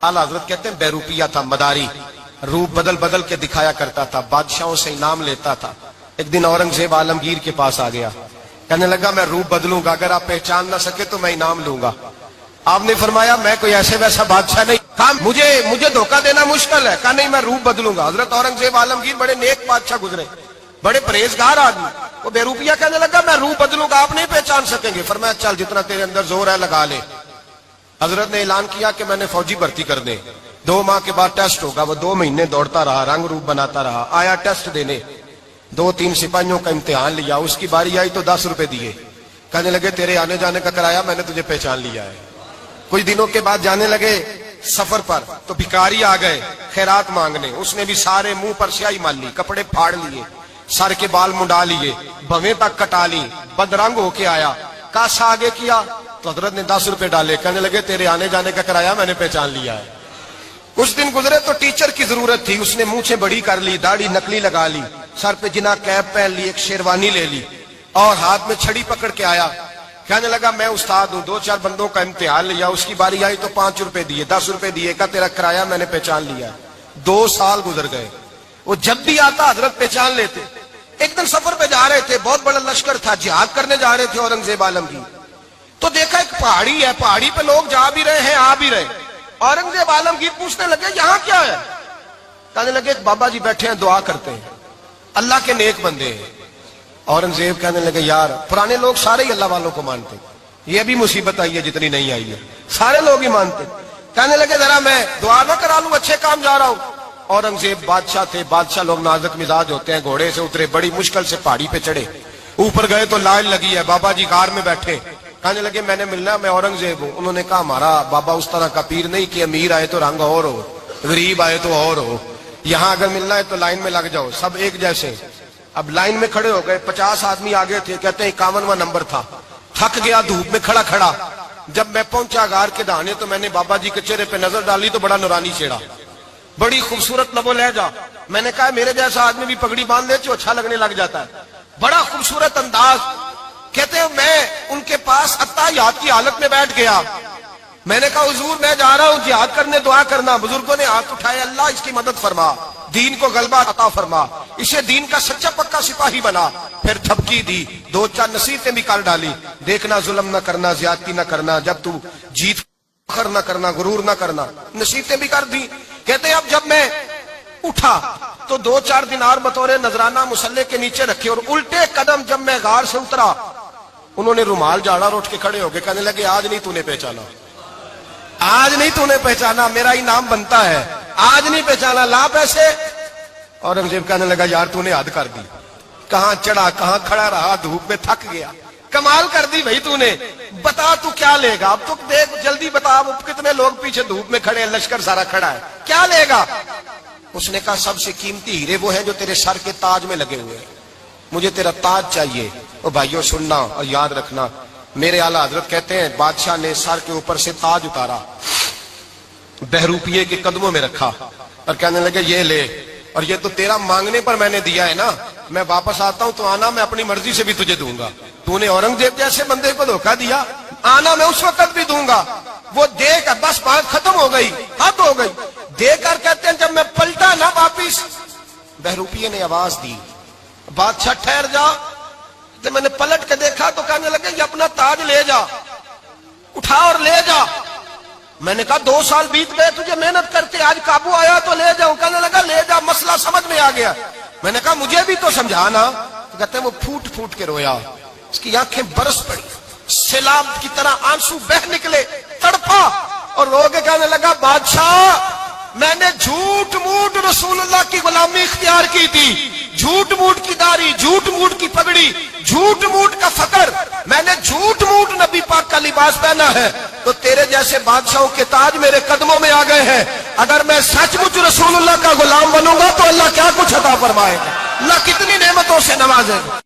आला हजरत कहते हैं बेरूपिया था, मदारी, रूप बदल बदल के दिखाया करता था, बादशाहों से इनाम लेता था। एक दिन औरंगजेब आलमगीर के पास आ गया, कहने लगा मैं रूप बदलूंगा, अगर आप पहचान ना सके तो मैं इनाम लूंगा। आपने फरमाया मैं कोई ऐसे वैसा बादशाह नहीं, कहा मुझे धोखा देना मुश्किल है, कहा नहीं मैं रूप बदलूंगा। हजरत औरंगजेब आलमगीर बड़े नेक बादशाह गुजरे, बड़े परहेजगार आदमी, वो बेरूपिया कहने लगा मैं रूप बदलूंगा, आप नहीं पहचान सकेंगे। फरमाया चल जितना तेरे अंदर जोर है लगा ले। हजरत ने ऐलान किया कि मैंने फौजी भर्ती कर दे, 2 माह के बाद टेस्ट होगा। वो 2 महीने दौड़ता रहा, रंग रूप बनाता रहा, आया टेस्ट देने, 2-3 सिपाहियों का इम्तिहान लिया, उसकी बारी आई तो 10 रुपए दिए, कहने लगे तेरे आने जाने का कराया, मैंने तुझे पहचान लिया है। कुछ दिनों के बाद जाने लगे सफर पर, तो भिखारी आ गए खैरात मांगने, उसने भी सारे मुंह पर स्याही मार ली, कपड़े फाड़ लिए, सर के बाल मुंडा लिए, भवें तक कटा ली, बदरंग होके आया, कासा आगे किया तो हजरत ने 10 रुपए डाले, कहने लगे तेरे आने जाने का कराया, मैंने पहचान लिया है। कुछ दिन गुजरे तो टीचर की जरूरत थी, उसने मूंछें बड़ी कर ली, दाढ़ी नकली लगा ली, सर पे जिना कैप पहन ली, एक शेरवानी ले ली और हाथ में छड़ी पकड़ के आया, कहने लगा मैं उस्ताद हूं, 2-4 बंदों का इम्तिहान लिया, उसकी बारी आई तो 5 रुपए दिए, 10 रुपए दिए, का तेरा कराया मैंने पहचान लिया। 2 साल गुजर गए, वो जब भी आता हजरत पहचान लेते। एक दिन सफर पे जा रहे थे, बहुत बड़ा लश्कर था, जिहाद करने जा रहे थे औरंगजेब आलमगीर, तो देखा एक पहाड़ी है, पहाड़ी पे लोग जा भी रहे हैं आ भी रहे। औरंगजेब आलमगीर पूछने लगे यहाँ क्या है, कहने लगे बाबा जी बैठे हैं दुआ करते हैं, अल्लाह के नेक बंदे हैं। औरंगजेब कहने लगे यार पुराने लोग सारे ही अल्लाह वालों को मानते, ये भी मुसीबत आई है जितनी नहीं आई है, सारे लोग ही मानते। कहने लगे जरा मैं दुआ ना करा लूं, अच्छे काम जा रहा हूं। औरंगजेब बादशाह थे, बादशाह लोग नाजुक मिजाज होते हैं, घोड़े से उतरे, बड़ी मुश्किल से पहाड़ी पे चढ़े, ऊपर गए तो लाइन लगी है, बाबा जी गार में बैठे, कहने लगे मैंने मिलना, मैं औरंगजेब हूं। उन्होंने कहा हमारा बाबा उस तरह का पीर नहीं कि अमीर आए तो रंग और हो, गरीब आए तो और हो, यहाँ अगर मिलना है तो लाइन में लग जाओ, सब एक जैसे। अब लाइन में खड़े हो गए, 50 आदमी आगे थे, कहते हैं 51वां नंबर था, थक गया धूप में खड़ा खड़ा। जब मैं पहुंचा गार के दाने तो मैंने बाबा जी के चेहरे पे नजर डाली तो बड़ा नूरानी चेहरा, बड़ी खूबसूरत लबो लहजा। मैंने कहा मेरे जैसा आदमी भी पगड़ी बांध ले तो अच्छा लगने लग जाता है, बड़ा खूबसूरत अंदाज। कहते हैं मैं उनके पास अत्ताहियात की हालत में बैठ गया, मैंने कहा हुजूर मैं जा रहा हूं जिहाद करने, दुआ करना। बुजुर्गों ने हाथ उठाए, अल्लाह इसकी मदद फरमा, दीन को गलबा अता फरमा, इसे दीन का सच्चा पक्का सिपाही बना। फिर थपकी दी, 2-4 नसीहतें भी कर डाली, देखना जुल्म न करना, ज्यादती न करना, जब तू जीत फखर न करना, गुरूर न करना, नसीहतें भी कर दी। कहते अब जब मैं उठा तो 2-4 दिनार बतौर नजराना मुसल्ले के नीचे रखे, और उल्टे कदम जब मैं गार से उतरा उन्होंने रुमाल झाड़ा और उठ के खड़े हो गए, कहने लगे आज नहीं तूने पहचाना, आज नहीं तूने पहचाना, मेरा इनाम बनता है, आज नहीं पहचाना, ला पैसे। औरंगजेब कहने लगा यार तूने हद कर दी, कहां चढ़ा कहां खड़ा रहा, धूप में थक गया, कमाल कर दी भाई तूने, बता तू क्या लेगा, अब तो देख जल्दी बता, अब कितने लोग पीछे धूप में खड़े हैं, लश्कर सारा खड़ा है, क्या लेगा। उसने कहा सबसे कीमती हीरे वो है जो तेरे सर के ताज में लगे हुए हैं, मुझे तेरा ताज चाहिए। ओ भाइयों सुनना और याद रखना, मेरे आला हजरत कहते हैं बादशाह ने सर के ऊपर से ताज उतारा, बहरूपिये के कदमों में रखा और कहने लगे ये ले, और ये तो तेरा मांगने पर मैंने दिया है ना, मैं वापस आता हूं तो आना, मैं अपनी मर्जी से भी तुझे दूंगा, तूने औरंगजेब जैसे बंदे को धोखा दिया, आना मैं उस वक्त भी दूंगा। वो देख बस बात खत्म हो गई, हद हो गई। देकर कहते हैं जब मैं पलटा ना वापिस, बहरूपिये ने आवाज दी बादशाह ठहर जा, तो मैंने पलट के देखा तो कहने लगे ये अपना ताज ले जा, उठा और ले जा। मैंने कहा 2 साल बीत गए तुझे मेहनत करके, आज काबू आया तो ले जाऊं, कहने लगा ले जा, मसला समझ में आ गया। मैंने कहा मुझे भी तो समझाना, तो कहते हैं वो फूट फूट के रोया, उसकी आंखें बरस पड़ी, सैलाब की तरह आंसू बह निकले, तड़पा और रो के कहने लगा बादशाह मैंने झूठ मूठ रसूलुल्लाह की गुलामी इख्तियार की थी, झूठ मूठ की दाढ़ी, झूठ मूठ की पगड़ी, झूठ मूठ का फकर, मैंने झूठ मूठ नबी पाक का लिबास पहना है, तो तेरे जैसे बादशाहों के ताज मेरे कदमों में आ गए हैं। अगर मैं सचमुच रसूलुल्लाह का गुलाम बनूंगा तो अल्लाह क्या कुछ अता फरमाएगा, अल्लाह कितनी नेमतों से नवाजेगा।